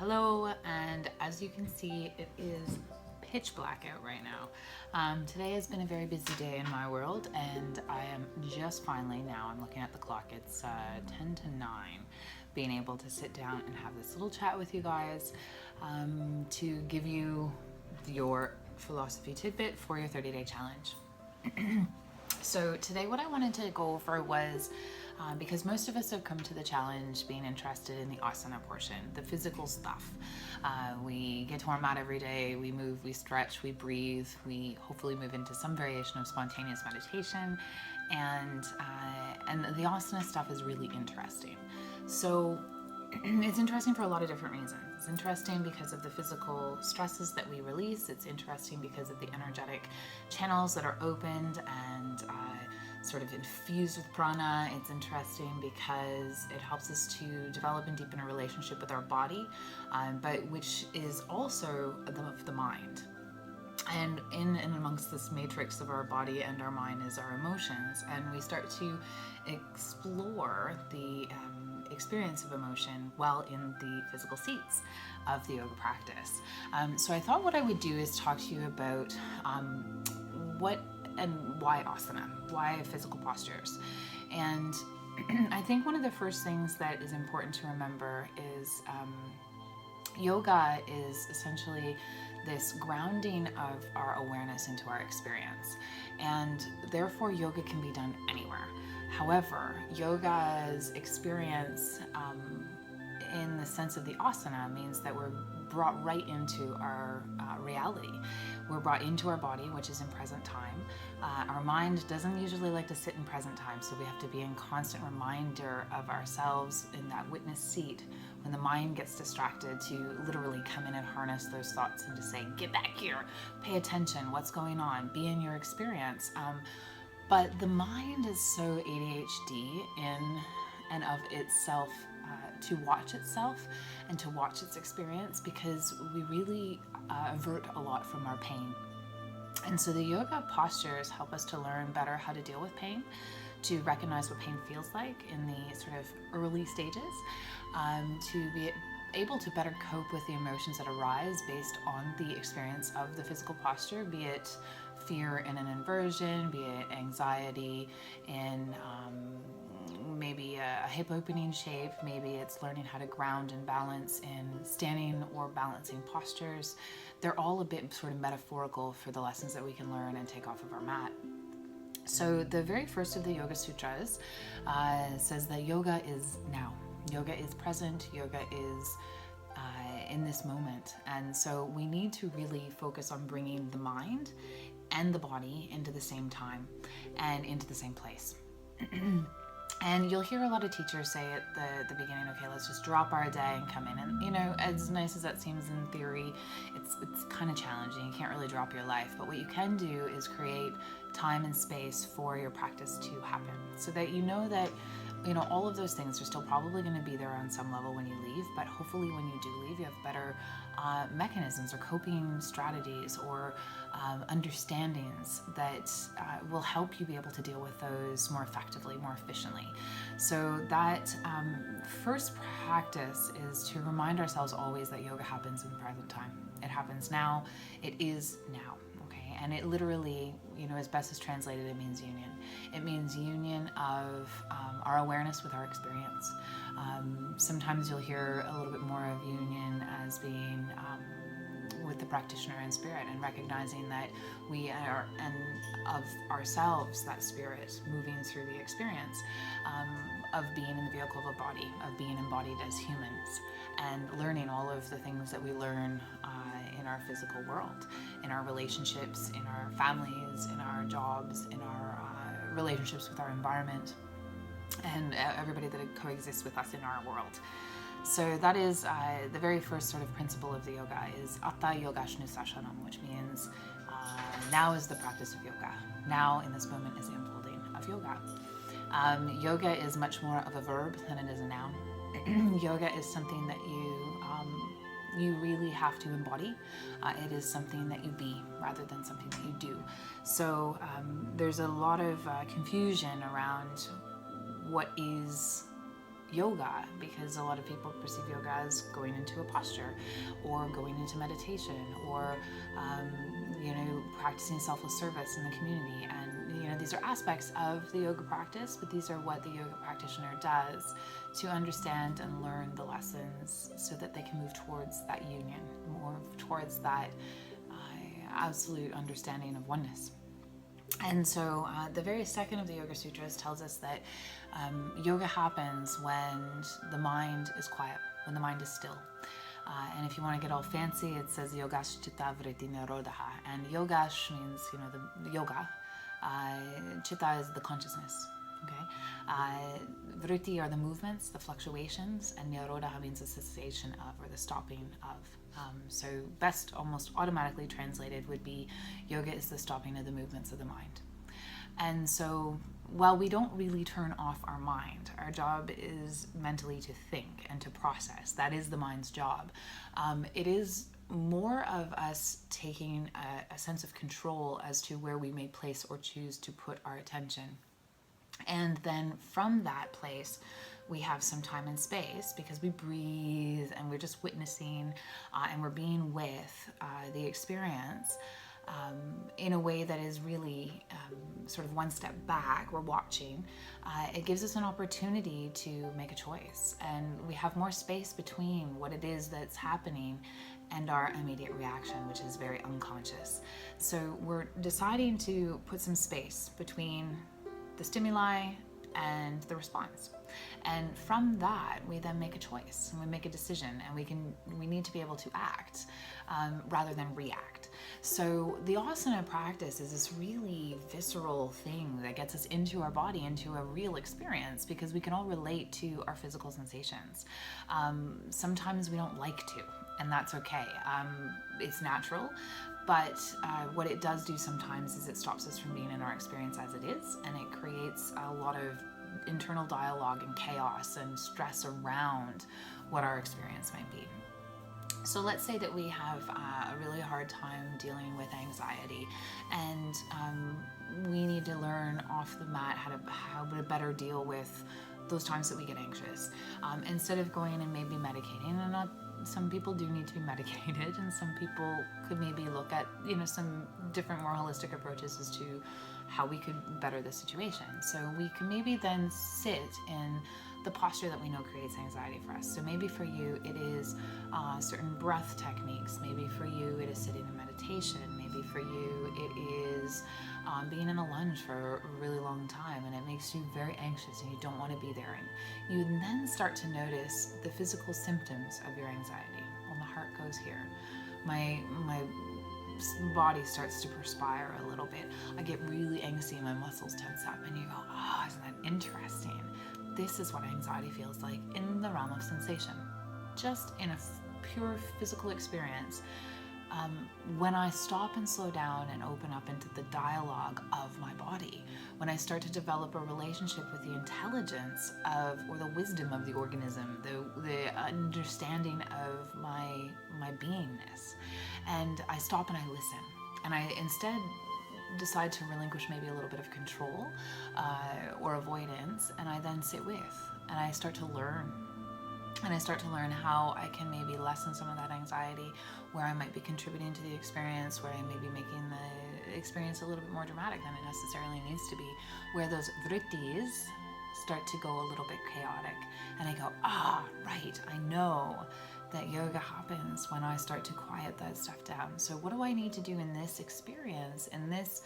Hello, and as you can see, it is pitch black out right now. Today has been a very busy day in my world, and I am just finally, now I'm looking at the clock, it's 10 to 9, being able to sit down and have this little chat with you guys to give you your philosophy tidbit for your 30-day challenge. So today what I wanted to go over was, because most of us have come to the challenge being interested in the asana portion, the physical stuff. We get to our mat every day, we move, we stretch, we breathe, we hopefully move into some variation of spontaneous meditation, and the asana stuff is really interesting. So it's interesting for a lot of different reasons. It's interesting because of the physical stresses that we release. It's interesting because of the energetic channels that are opened and sort of infused with prana. It's interesting because it helps us to develop and deepen a relationship with our body, but which is also the mind. And in and amongst this matrix of our body and our mind is our emotions, and we start to explore the experience of emotion while in the physical seats of the yoga practice. So I thought what I would do is talk to you about what and why asana, why physical postures. And I think one of the first things that is important to remember is yoga is essentially this grounding of our awareness into our experience, and therefore yoga can be done anywhere. However, yoga's experience in the sense of the asana means that we're brought right into our reality. We're brought into our body, which is in present time. Our mind doesn't usually like to sit in present time, so we have to be in constant reminder of ourselves in that witness seat when the mind gets distracted, to literally come in and harness those thoughts and to say, get back here, pay attention, what's going on, be in your experience. But the mind is so ADHD in and of itself, to watch itself and to watch its experience, because we really avert a lot from our pain. And so the yoga postures help us to learn better how to deal with pain, to recognize what pain feels like in the sort of early stages, to be able to better cope with the emotions that arise based on the experience of the physical posture, be it fear in an inversion, be it anxiety in maybe a hip opening shape, maybe it's learning how to ground and balance in standing or balancing postures. They're all a bit sort of metaphorical for the lessons that we can learn and take off of our mat. So the very first of the Yoga Sutras says that yoga is now. Yoga is present, yoga is in this moment. And so we need to really focus on bringing the mind and the body into the same time and into the same place. And you'll hear a lot of teachers say at the beginning, okay, let's just drop our day and come in. And, you know, as nice as that seems in theory, it's kind of challenging. You can't really drop your life. But what you can do is create time and space for your practice to happen, so that you know that, you know, all of those things are still probably going to be there on some level when you leave, but hopefully when you do leave, you have better mechanisms or coping strategies or understandings that will help you be able to deal with those more effectively, more efficiently. So that first practice is to remind ourselves always that yoga happens in the present time. It happens now. It is now. And it literally, you know, as best as translated, it means union. It means union of our awareness with our experience. Sometimes you'll hear a little bit more of union as being with the practitioner in spirit, and recognizing that we are, and of ourselves, that spirit moving through the experience of being in the vehicle of a body, of being embodied as humans, and learning all of the things that we learn in our physical world, in our relationships, in our families, in our jobs, in our relationships with our environment, and everybody that coexists with us in our world. So that is the very first sort of principle of the yoga is Atta Yogashnu Sashanam, which means now is the practice of yoga. Now in this moment is the unfolding of yoga. Yoga is much more of a verb than it is a noun. Yoga is something that you really have to embody. It is something that you be rather than something that you do. So there's a lot of confusion around what is yoga, because a lot of people perceive yoga as going into a posture or going into meditation or practicing selfless service in the community. And these are aspects of the yoga practice, but these are what the yoga practitioner does to understand and learn the lessons so that they can move towards that union, more towards that absolute understanding of oneness. And so the very second of the Yoga Sutras tells us that yoga happens when the mind is quiet, when the mind is still. And if you want to get all fancy, it says yogash chitta vritti nirodha. And yogash means, the yoga. Chitta is the consciousness. Okay. Vritti are the movements, the fluctuations, and nirodha means the cessation of, or the stopping of. So best almost automatically translated would be yoga is the stopping of the movements of the mind. And so while we don't really turn off our mind, our job is mentally to think and to process. That is the mind's job. It is more of us taking a sense of control as to where we may place or choose to put our attention. And then from that place, we have some time and space because we breathe and we're just witnessing and we're being with the experience in a way that is really sort of one step back. We're watching. It gives us an opportunity to make a choice, and we have more space between what it is that's happening and our immediate reaction, which is very unconscious. So we're deciding to put some space between the stimuli and the response. And from that, we then make a choice and we make a decision, and we need to be able to act rather than react. So the asana practice is this really visceral thing that gets us into our body, into a real experience, because we can all relate to our physical sensations. Sometimes we don't like to, and that's okay. It's natural. But what it does do sometimes is it stops us from being in our experience as it is, and it creates a lot of internal dialogue and chaos and stress around what our experience might be. So let's say that we have a really hard time dealing with anxiety, and we need to learn off the mat how to better deal with those times that we get anxious. Instead of going and maybe medicating, and some people do need to be medicated, and some people could maybe look at some different, more holistic approaches as to how we could better the situation. So we can maybe then sit in the posture that we know creates anxiety for us. So maybe for you it is certain breath techniques. Maybe for you it is sitting in meditation. Maybe for you it is being in a lunge for a really long time, and it makes you very anxious and you don't want to be there. And you then start to notice the physical symptoms of your anxiety. Well, my heart goes here. My body starts to perspire a little bit. I get really angsty and my muscles tense up, and you go, oh, isn't that interesting? This is what anxiety feels like in the realm of sensation, just in a pure physical experience. When I stop and slow down and open up into the dialogue of my body, when I start to develop a relationship with the intelligence of, or the wisdom of the organism, the understanding of my beingness, and I stop and I listen, and I instead decide to relinquish maybe a little bit of control or avoidance, and I then sit with, and I start to learn. And I start to learn how I can maybe lessen some of that anxiety, where I might be contributing to the experience, where I may be making the experience a little bit more dramatic than it necessarily needs to be, where those vrittis start to go a little bit chaotic. And I go, right, I know that yoga happens when I start to quiet that stuff down. So what do I need to do in this experience, in this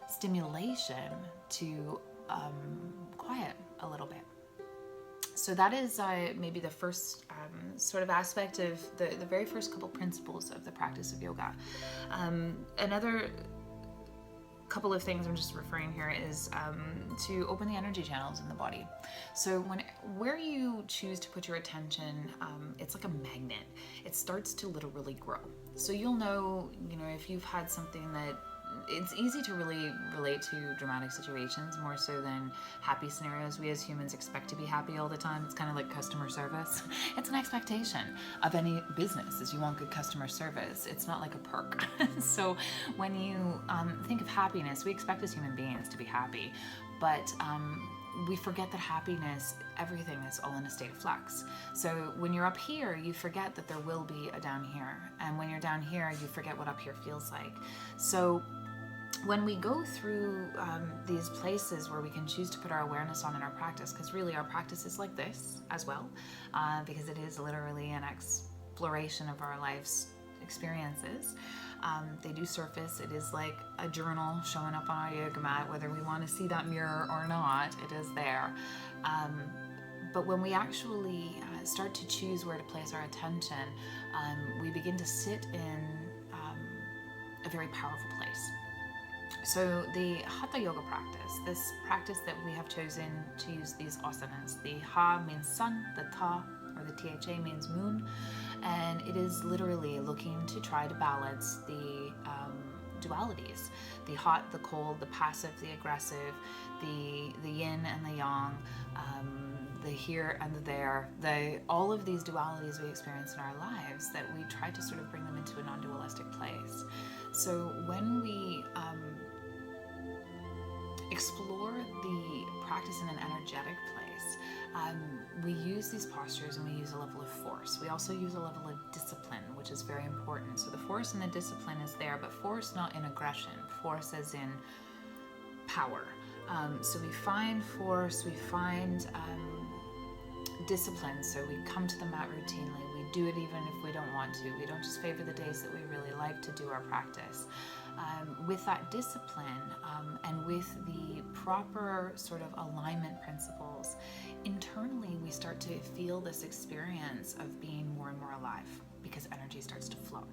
stimulation, to quiet a little bit? So that is maybe the first sort of aspect of the very first couple principles of the practice of yoga. Another couple of things I'm just referring here is to open the energy channels in the body. So where you choose to put your attention, it's like a magnet. It starts to literally grow. So you'll know, if you've had something that it's easy to really relate to dramatic situations more so than happy scenarios. We as humans expect to be happy all the time. It's kind of like customer service. It's an expectation of any business, is you want good customer service. It's not like a perk. So when you think of happiness, we expect as human beings to be happy, but we forget that happiness, everything is all in a state of flux. So when you're up here, you forget that there will be a down here. And when you're down here, you forget what up here feels like. So when we go through these places where we can choose to put our awareness on in our practice, because really our practice is like this as well, because it is literally an exploration of our life's experiences. They do surface. It is like a journal showing up on our yoga mat, whether we want to see that mirror or not, it is there. But when we actually start to choose where to place our attention, we begin to sit in a very powerful place. So the Hatha Yoga practice, this practice that we have chosen to use these asanas, the Ha means sun, the Ta or the THA means moon, and it is literally looking to try to balance the dualities, the hot, the cold, the passive, the aggressive, the yin and the yang, the here and the there, all of these dualities we experience in our lives, that we try to sort of bring them into a non-dualistic place. So when we explore the practice in an energetic place, we use these postures and we use a level of force. We also use a level of discipline, which is very important. So the force and the discipline is there, but force not in aggression, force as in power. So we find force, we find discipline. So we come to the mat routinely. We do it even if we don't want to. We don't just favor the days that we really like to do our practice. With that discipline and with the proper sort of alignment principles, internally we start to feel this experience of being more and more alive, because energy starts to flow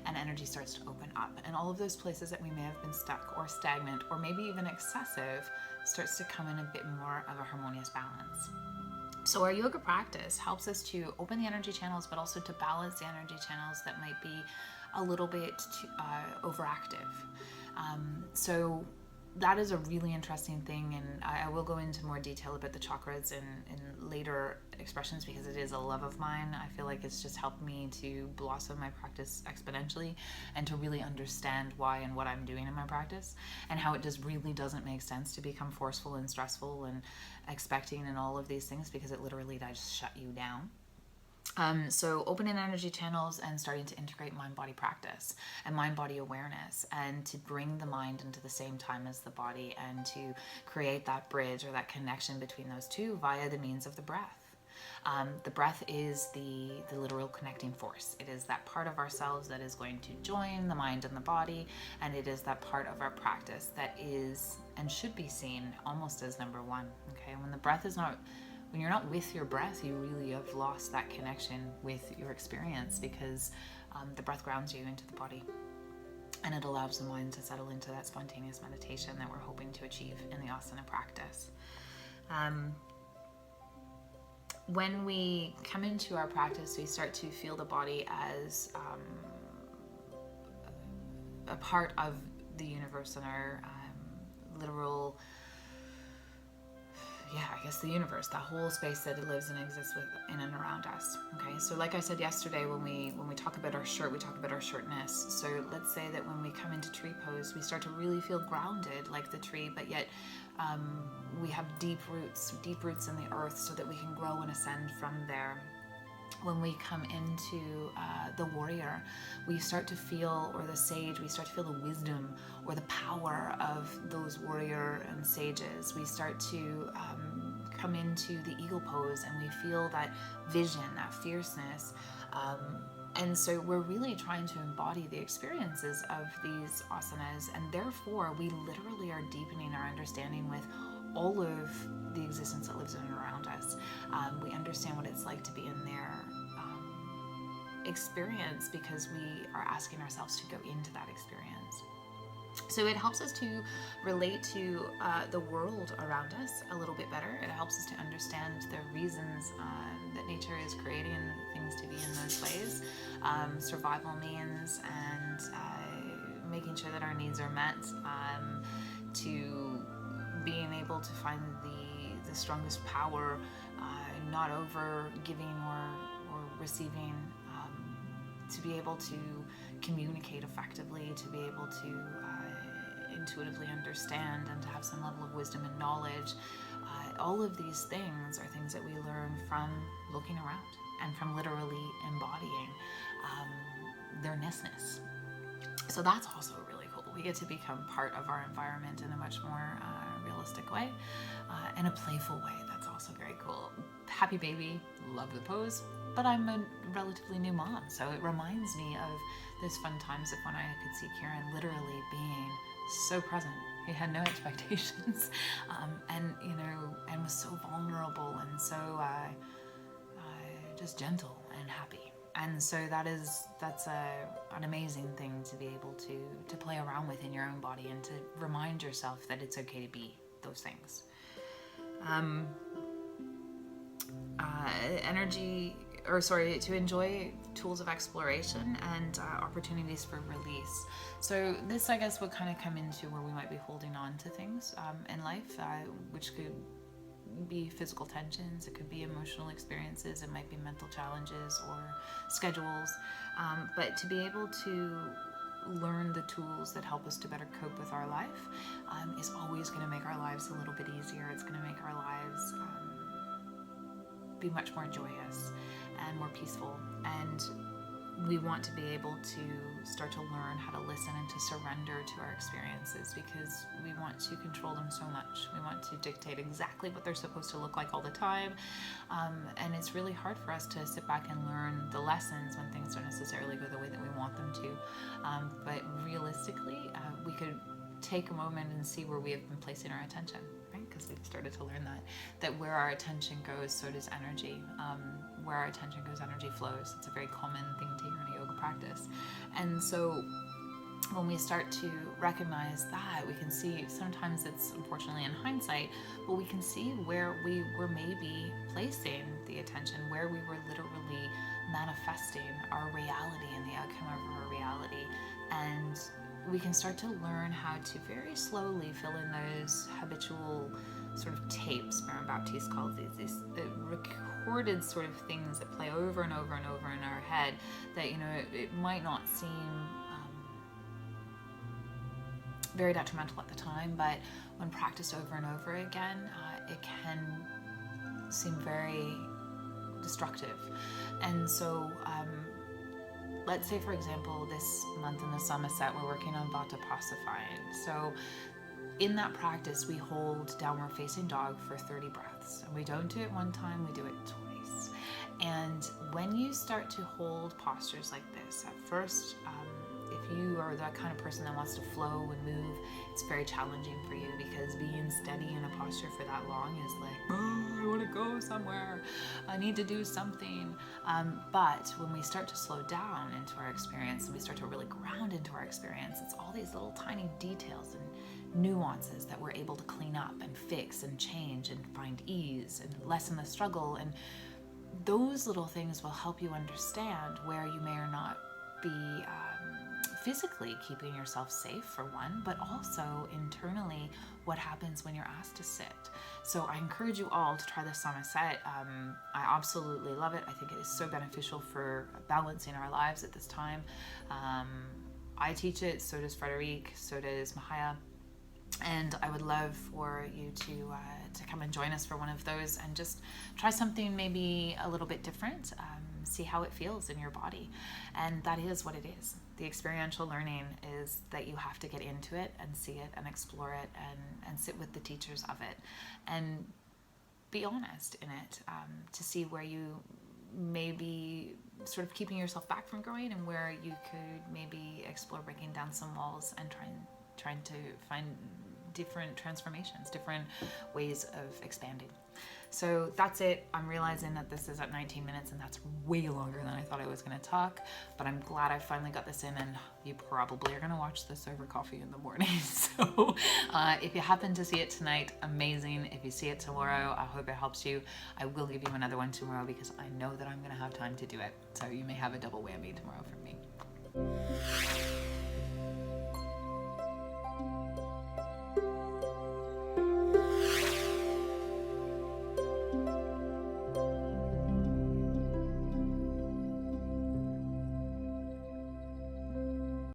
and energy starts to open up, and all of those places that we may have been stuck or stagnant or maybe even excessive starts to come in a bit more of a harmonious balance. So our yoga practice helps us to open the energy channels, but also to balance the energy channels that might be a little bit too, overactive. So that is a really interesting thing, and I will go into more detail about the chakras in later expressions, because it is a love of mine. I feel like it's just helped me to blossom my practice exponentially and to really understand why and what I'm doing in my practice, and how it just really doesn't make sense to become forceful and stressful and expecting and all of these things, because it literally does shut you down. So opening energy channels and starting to integrate mind-body practice and mind-body awareness, and to bring the mind into the same time as the body, and to create that bridge or that connection between those two via the means of the breath. The breath is the literal connecting force. It is that part of ourselves that is going to join the mind and the body, and it is that part of our practice that is and should be seen almost as number one. Okay, when you're not with your breath, you really have lost that connection with your experience, because the breath grounds you into the body, and it allows the mind to settle into that spontaneous meditation that we're hoping to achieve in the asana practice. When we come into our practice, we start to feel the body as a part of the universe and our literal, the universe, that whole space that it lives and exists within and around us. Okay, so like I said yesterday, when we talk about our shirt, we talk about our shirtness. So let's say that when we come into tree pose, we start to really feel grounded like the tree, but yet we have deep roots in the earth, so that we can grow and ascend from there. When we come into the warrior, we start to feel, or the sage, we start to feel the wisdom or the power of those warrior and sages. We start to come into the eagle pose, and we feel that vision, that fierceness. And so we're really trying to embody the experiences of these asanas, and therefore we literally are deepening our understanding with all of the existence that lives in and around us. We understand what it's like to be in their experience, because we are asking ourselves to go into that experience. So it helps us to relate to the world around us a little bit better. It helps us to understand the reasons that nature is creating things to be in those ways, survival means, and making sure that our needs are met, to being able to find the strongest power, not over giving or receiving, to be able to communicate effectively, to be able to intuitively understand, and to have some level of wisdom and knowledge, all of these things are things that we learn from looking around and from literally embodying their ness. So that's also really cool. We get to become part of our environment in a much more realistic way, in a playful way. That's also very cool. Happy baby, love the pose, but I'm a relatively new mom, so it reminds me of those fun times of when I could see Kieran literally being so present. He had no expectations, and was so vulnerable and so just gentle and happy. And so that's an amazing thing to be able to play around with in your own body and to remind yourself that it's okay to be those things. To enjoy tools of exploration and opportunities for release. So this, I guess, would kind of come into where we might be holding on to things in life, which could be physical tensions, it could be emotional experiences, it might be mental challenges or schedules, but to be able to learn the tools that help us to better cope with our life is always going to make our lives a little bit easier. It's going to make our lives be much more joyous and more peaceful, and we want to be able to start to learn how to listen and to surrender to our experiences, because we want to control them so much. We want to dictate exactly what they're supposed to look like all the time, and it's really hard for us to sit back and learn the lessons when things don't necessarily go the way that we want them to. But realistically, we could take a moment and see where we have been placing our attention, right? Because we've started to learn that where our attention goes, so does energy. Where our attention goes, energy flows. It's a very common thing to hear in a yoga practice. And so when we start to recognize that, we can see, sometimes it's unfortunately in hindsight, but we can see where we were maybe placing the attention, where we were literally manifesting our reality and the outcome of our reality. And we can start to learn how to very slowly fill in those habitual sort of tapes. Baron Baptiste calls these recorded sort of things that play over and over and over in our head that, it might not seem very detrimental at the time, but when practiced over and over again, it can seem very destructive. And so let's say, for example, this month in the Somerset, we're working on Vata pacifying. So in that practice, we hold downward facing dog for 30 breaths. And we don't do it one time, we do it twice. And when you start to hold postures like this, at first, if you are that kind of person that wants to flow and move, it's very challenging for you, because being steady in a posture for that long is like, I want to go somewhere, I need to do something. But when we start to slow down into our experience and we start to really ground into our experience, it's all these little tiny details and nuances that we're able to clean up and fix and change and find ease and lessen the struggle. And those little things will help you understand where you may or not be physically keeping yourself safe, for one, but also internally what happens when you're asked to sit. So I encourage you all to try the Somerset. I absolutely love it. I think it is so beneficial for balancing our lives at this time. I teach it, so does Frederic, so does Mahaya. And I would love for you to come and join us for one of those and just try something maybe a little bit different, see how it feels in your body. And that is what it is. The experiential learning is that you have to get into it and see it and explore it and sit with the teachers of it and be honest in it, to see where you may be sort of keeping yourself back from growing and where you could maybe explore breaking down some walls and trying to find different transformations, different ways of expanding. So that's it. I'm realizing that this is at 19 minutes and that's way longer than I thought I was going to talk, but I'm glad I finally got this in, and you probably are going to watch this over coffee in the morning. So if you happen to see it tonight, amazing. If you see it tomorrow, I hope it helps you. I will give you another one tomorrow because I know that I'm going to have time to do it. So you may have a double whammy tomorrow from me.